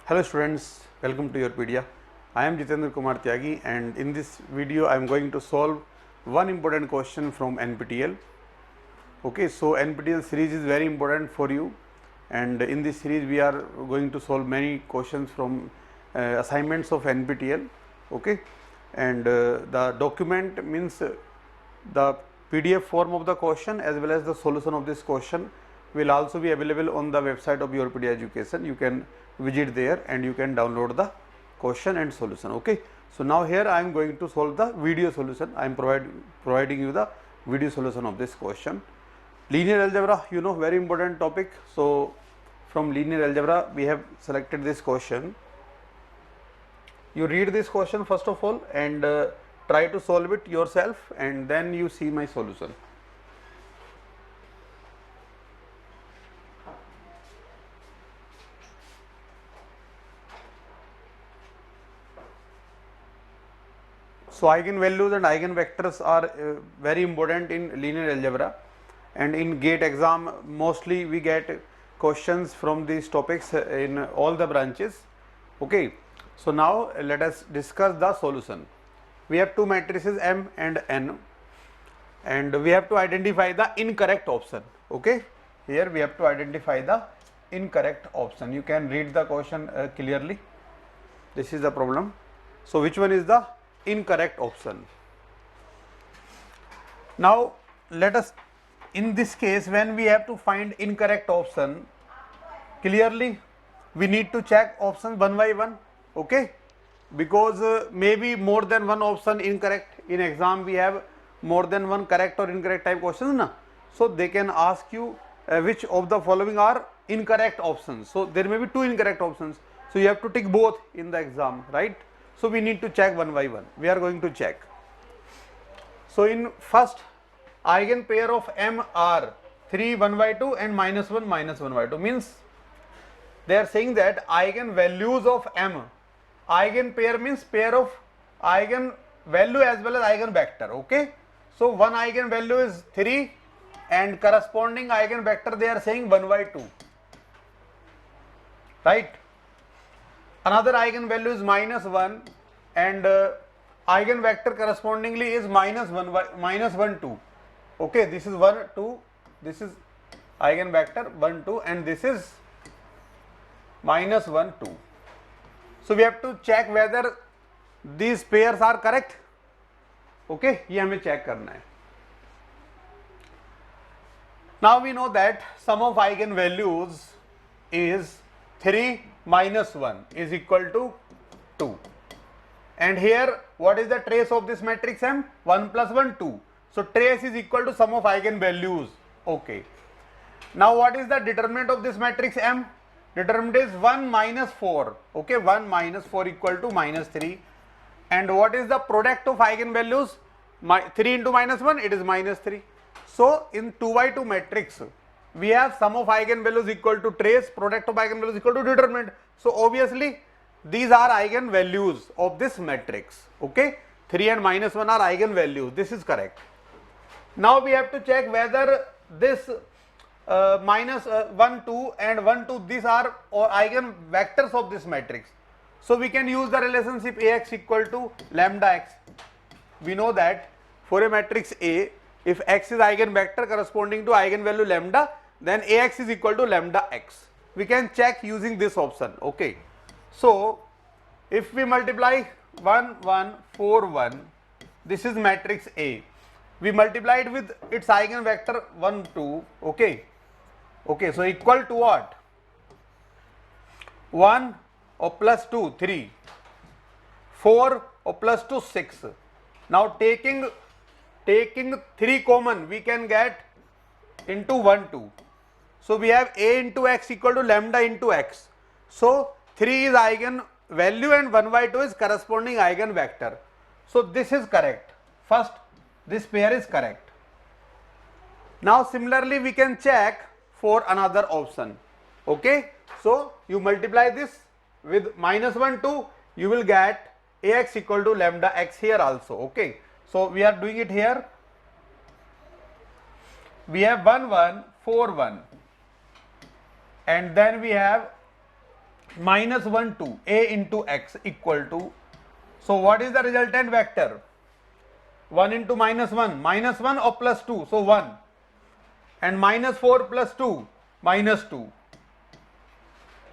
Hello students, welcome to Yourpedia. I am Jitendra Kumar Tyagi, and in this video I am going to solve one important question from NPTEL. Okay, so NPTEL series is very important for you, and in this series we are going to solve many questions from assignments of NPTEL. Okay, and the document means the PDF form of the question as well as the solution of this question will also be available on the website of Yourpedia Education. You can visit there and you can download the question and solution. Okay, so now here I am going to solve the video solution. I am providing you the video solution of this question. Linear algebra, you know, very important topic. So from linear algebra we have selected this question. You read this question first of all and try to solve it yourself, and then you see my solution. So eigenvalues and eigenvectors are very important in linear algebra, and in GATE exam mostly we get questions from these topics in all the branches. Okay, so now let us discuss the solution. We have two matrices M and N, and we have to identify the incorrect option. Okay, here we have to identify the incorrect option. You can read the question clearly. This is the problem. So which one is the incorrect option? Now let us, in this case, when we have to find incorrect option, clearly we need to check options one by one. Okay, because maybe more than one option incorrect. In exam we have more than one correct or incorrect type questions, na? So they can ask you which of the following are incorrect options. So there may be two incorrect options, so you have to tick both in the exam, right? So we need to check one by one. We are going to check. So in first, eigenpair of M are 3 1 by 2 and minus 1 by 2, means they are saying that eigenvalues of M, eigenpair means pair of eigenvalue as well as eigenvector. Okay, so one eigenvalue is 3 and corresponding eigenvector they are saying 1 by 2, right? Another eigenvalue is minus 1 and eigenvector correspondingly is minus 1 2. Okay, this is 1 2, this is eigenvector 1 2 and this is minus 1 2. So we have to check whether these pairs are correct. Okay, ये हमें check करना है. Now we know that sum of eigenvalues is 3 minus 1 is equal to 2, and here what is the trace of this matrix M? 1 plus 1 2. So trace is equal to sum of eigenvalues. Okay, now what is the determinant of this matrix M? Determinant is 1 minus 4. Okay, 1 minus 4 equal to minus 3. And what is the product of eigenvalues? 3 into minus 1, it is minus 3. So in 2 by 2 matrix we have sum of eigenvalues equal to trace, product of eigenvalues equal to determinant. So obviously these are eigenvalues of this matrix. Okay, 3 and minus 1 are eigenvalues. This is correct. Now we have to check whether this minus 1 2 and 1 2, these are eigenvectors of this matrix. So we can use the relationship Ax equal to lambda x. We know that for a matrix A, if x is eigenvector corresponding to eigenvalue lambda, then Ax is equal to lambda x. We can check using this option. Okay, so if we multiply 1 1 4 1, this is matrix A. We multiply it with its eigenvector 1 2. Okay, okay, so equal to what? 1 or plus 2 3, 4 or plus 2 6. Now taking 3 common, we can get into 1 2. So we have A into x equal to lambda into x. So 3 is eigenvalue and 1 by 2 is corresponding eigenvector. So this is correct. First, this pair is correct. Now similarly we can check for another option. Okay, so you multiply this with minus 1 2, you will get Ax equal to lambda x here also. Okay, so we are doing it here. We have 1 1 4 1 and then we have minus 1 2 a into x equal to, so what is the resultant vector? 1 into minus 1 or plus 2, so 1, and minus 4 plus 2 minus 2.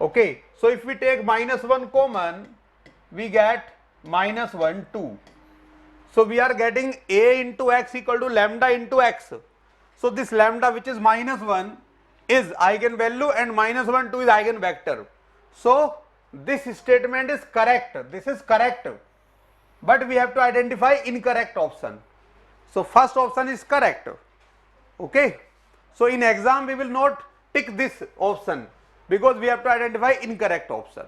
Okay, so if we take minus 1 common, we get minus 1 2. So we are getting a into x equal to lambda into x. So this lambda, which is minus 1, is eigenvalue and minus 1 2 is eigenvector. So this statement is correct. This is correct, but we have to identify incorrect option. So first option is correct. Okay, so in exam we will not tick this option because we have to identify incorrect option.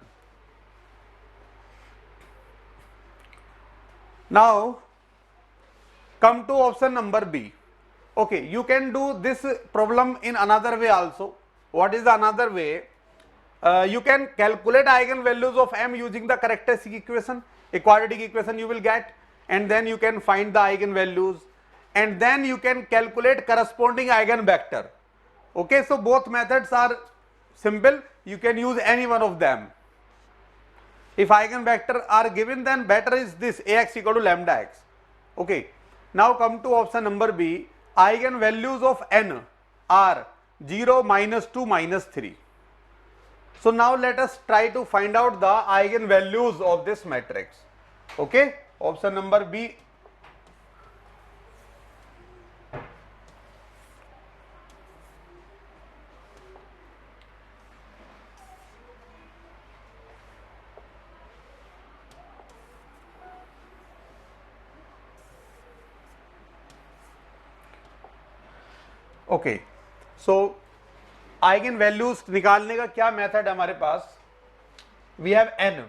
Now come to option number B. Okay, you can do this problem in another way also. What is the another way? You can calculate eigenvalues of m using the characteristic equation, a quadratic equation you will get, and then you can find the eigenvalues, and then you can calculate corresponding eigenvector. Okay, so both methods are simple, you can use any one of them. If eigenvector are given, then better is this ax equal to lambda x. Okay, now come to option number B. Eigenvalues of n are 0, minus 2, minus 3. So now let us try to find out the eigenvalues of this matrix. Okay, option number B. Okay, so eigenvalues निकालने का क्या method है हमारे पास? We have n,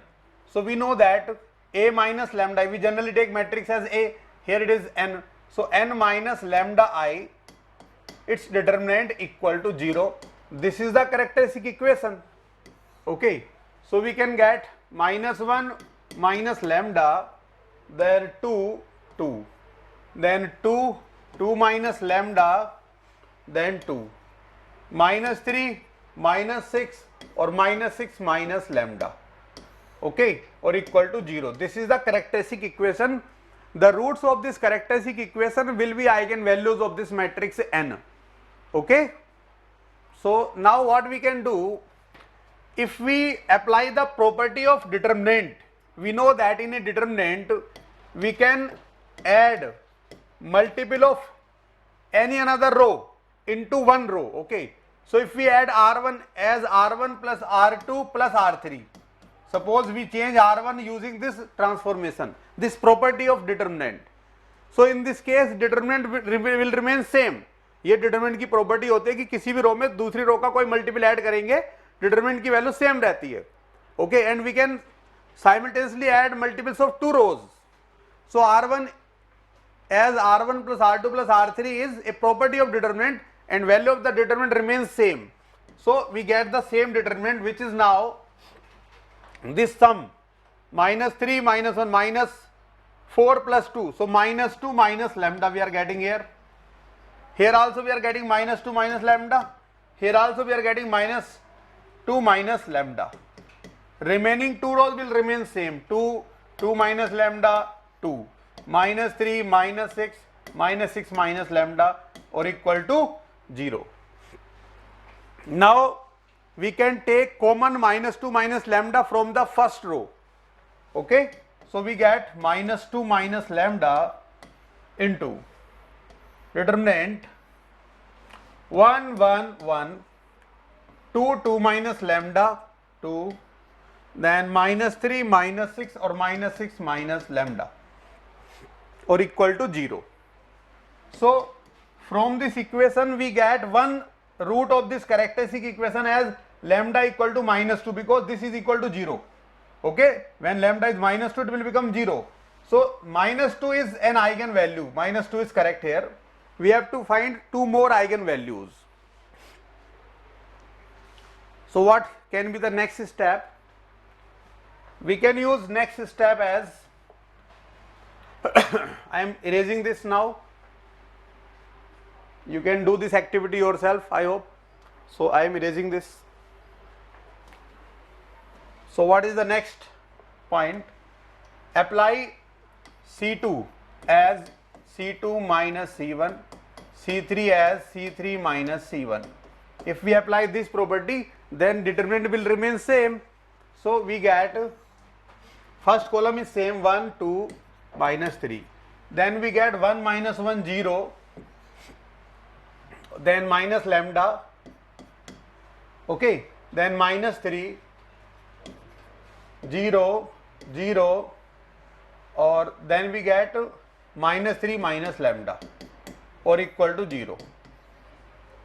so we know that a minus lambda, we generally take matrix as a, here it is n, so n minus lambda I, its determinant equal to 0. This is the characteristic equation. Okay, so we can get minus 1 minus lambda, then 2 2, then 2 2 minus lambda, then 2, minus 3 minus 6 or minus 6 minus lambda, okay, or equal to 0. This is the characteristic equation. The roots of this characteristic equation will be eigenvalues of this matrix n. Okay, so now what we can do, if we apply the property of determinant, we know that in a determinant we can add multiple of any another row into one row. Okay, so if we add r1 as r1 plus r2 plus r3, suppose we change r1 using this transformation, this property of determinant, so in this case determinant will remain same. ये determinant की property होती है कि किसी भी रो में दूसरी रो का कोई multiple add करेंगे determinant की value same रहती है. Okay, and we can simultaneously add multiples of two rows. So r1 as r1 plus r2 plus r3 is a property of determinant and value of the determinant remains same. So we get the same determinant, which is now this sum, minus 3 minus 1 minus 4 plus 2. So minus 2 minus lambda we are getting here. Here also we are getting minus 2 minus lambda. Here also we are getting minus 2 minus lambda. Remaining two rows will remain same. 2 2 minus lambda 2, minus 3 minus 6 minus lambda, or equal to 0. Now we can take common minus 2 minus lambda from the first row. Okay, so we get minus 2 minus lambda into determinant 1 1 1, 2 2 minus lambda 2, then minus 3 minus 6 or minus 6 minus lambda, or equal to 0. So from this equation we get one root of this characteristic equation as lambda equal to minus 2, because this is equal to 0. Okay, when lambda is minus 2 it will become 0. So minus 2 is an eigenvalue, minus 2 is correct here. We have to find two more eigenvalues. So what can be the next step? We can use next step as I am erasing this now. You can do this activity yourself, I hope. So I am erasing this. So what is the next point? Apply C2 as C2 minus C1, C3 as C3 minus C1. If we apply this property, then determinant will remain same. So we get first column is same 1, 2, minus 3. Then we get 1 minus 1, 0. Then minus lambda. Okay. Then minus 3, 0, 0. Or then we get minus 3 minus lambda or equal to 0.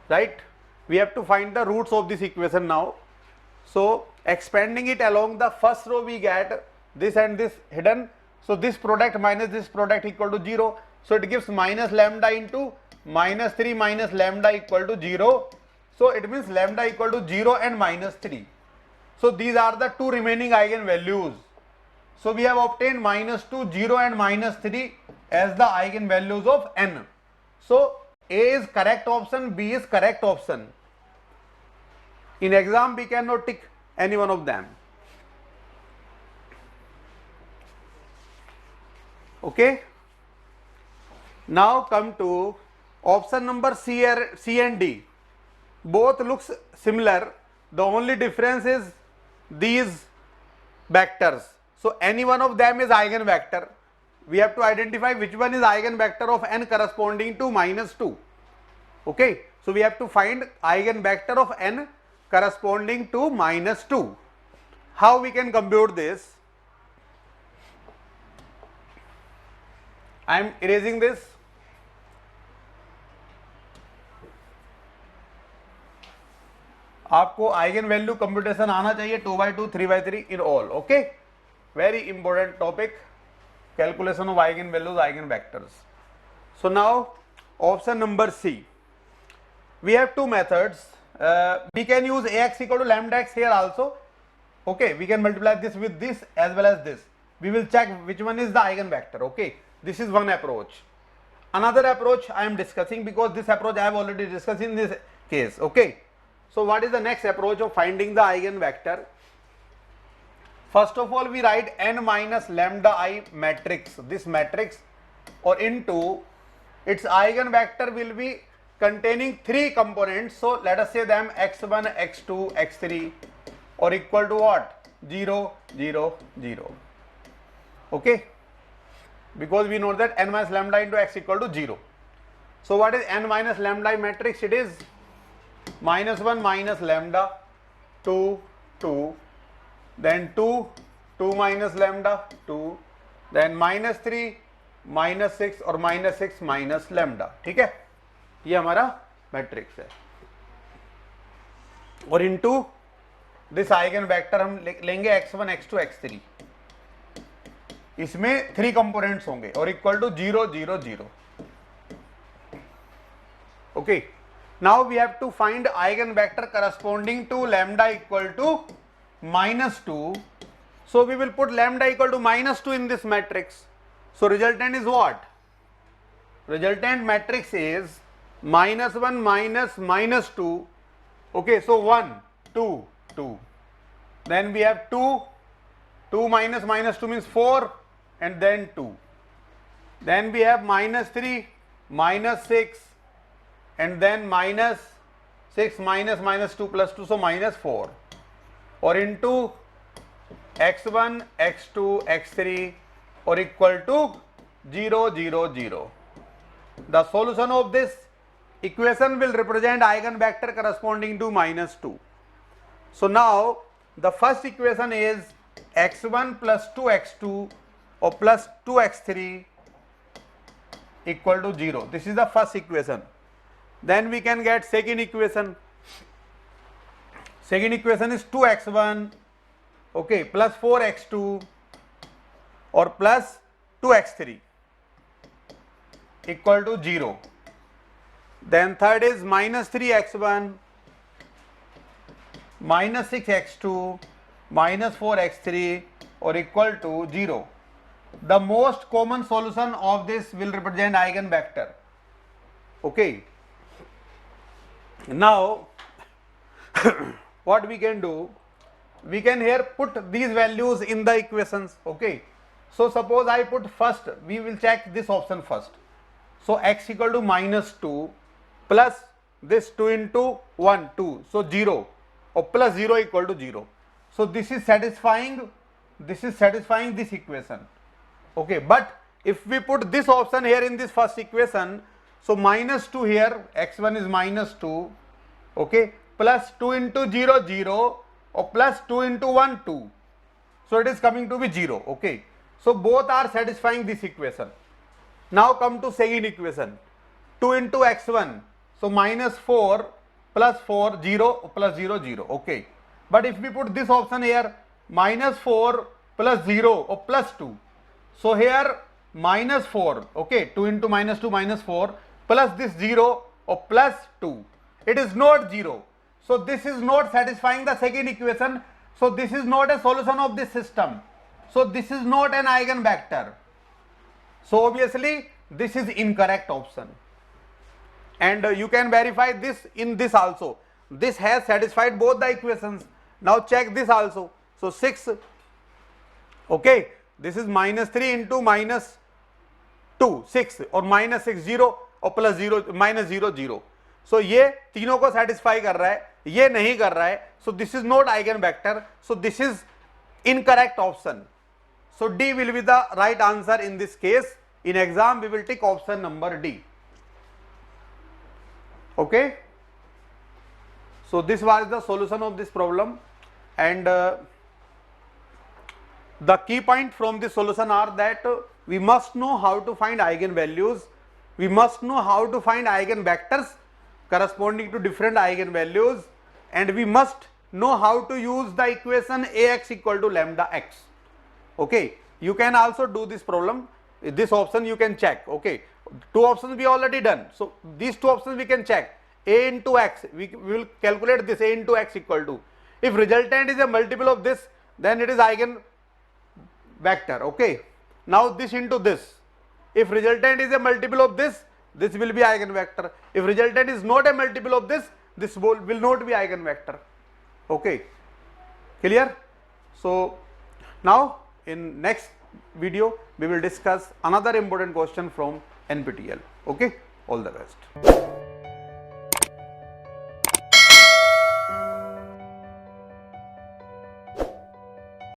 Right? We have to find the roots of this equation now. So expanding it along the first row, we get this and this hidden. So this product minus this product equal to 0. So it gives minus lambda into minus 3 minus lambda equal to 0. So it means lambda equal to 0 and minus 3. So these are the two remaining eigenvalues. So we have obtained minus 2, 0 and minus 3 as the eigenvalues of n. So A is correct option, B is correct option. In exam we cannot tick any one of them. Okay. Now come to option number C and D. Both looks similar. The only difference is these vectors. So any one of them is eigenvector. We have to identify which one is eigenvector of n corresponding to minus 2. Okay. So we have to find eigenvector of n corresponding to minus 2. How we can compute this? I am erasing this. आपको eigen value computation आना चाहिए 2/2, 3/3 in all. Okay, very important topic, calculation of eigen values, eigen vectors. So now option number C, we have two methods. We can use ax equal to lambda x here also. Okay, we can multiply this with this as well as this. We will check which one is the eigenvector. Okay, this is one approach. Another approach I am discussing, because this approach I have already discussed in this case. Okay, so what is the next approach of finding the eigenvector? First of all, we write n minus lambda I matrix, this matrix, or into its eigenvector will be containing three components. So let us say them x1, x2, x3, or equal to what? 0, 0, 0. Okay, because we know that n minus lambda into x equal to 0. So what is n minus lambda matrix? It is minus 1 minus lambda, 2, 2, then 2, 2 minus lambda, 2, then minus 3, minus 6 और minus 6 minus lambda. ठीक है, ये हमारा matrix है. और into this eigen vector हम लेंगे x1, x2, x3. इसमें थ्री कंपोनेंट्स होंगे और equal to 0, 0, 0. Okay, now we have to find eigen vector corresponding to lambda equal to -2. So we will put lambda equal to -2 in this matrix. So resultant is what? Resultant matrix is -1 minus -2. Okay, so 1, 2, 2. Then we have 2, 2 minus -2 means 4, and then 2. Then we have -3, -6, and then -6 minus -2 plus 2, so -4. Or into x1, x2, x3, or equal to 0, 0, 0. The solution of this equation will represent eigenvector corresponding to -2. So now the first equation is x1 plus 2x2 or plus 2x3 equal to 0. This is the first equation. Then we can get second equation. Second equation is 2x1, okay, plus 4x2 or plus 2x3 equal to 0. Then third is -3x1, -6x2, -4x3 or equal to 0. The most common solution of this will represent eigenvector. Okay. Now what we can do, we can here put these values in the equations. Okay, so suppose I put first, we will check this option first. So x equal to minus 2 plus this 2 into 1 2, so 0, or plus 0 equal to 0. So this is satisfying this equation. Okay, but if we put this option here in this first equation, so minus 2 here, x1 is minus 2, okay, plus 2 into 0 0, or plus 2 into 1 2, so it is coming to be 0. Okay, so both are satisfying this equation. Now come to second equation, 2 into x1, so minus 4 plus 4 0 plus 0 0. Okay, but if we put this option here, minus 4 plus 0 or plus 2, so here minus 4, okay, 2 into minus 2 minus 4 plus this 0 or plus 2, it is not 0. So this is not satisfying the second equation. So this is not a solution of this system. So this is not an eigenvector. So obviously this is incorrect option. And you can verify this in this also. This has satisfied both the equations. Now check this also. So 6, okay, this is minus 3 into minus 2 6, or minus 6 0, और plus 0 minus 0 0. सो ये तीनों को satisfy कर रहा है, ये नहीं कर रहा है. So this is not eigen vector. So this is incorrect option. So D will be the right answer in this case. In exam we will take option number D. Okay, so this was the solution of this problem, and the key point from this solution are that we must know how to find eigenvalues, we must know how to find eigenvectors corresponding to different eigenvalues, and we must know how to use the equation Ax equal to lambda x. Okay, you can also do this problem. This option you can check. Okay, two options we already done, so these two options we can check. A into x, we will calculate this A into x equal to, if resultant is a multiple of this, then it is eigen vector. Okay, now this into this, if resultant is a multiple of this, this will be eigen vector. If resultant is not a multiple of this, this will not be eigen vector. Okay, clear? So now in next video we will discuss another important question from NPTEL. Okay, all the best.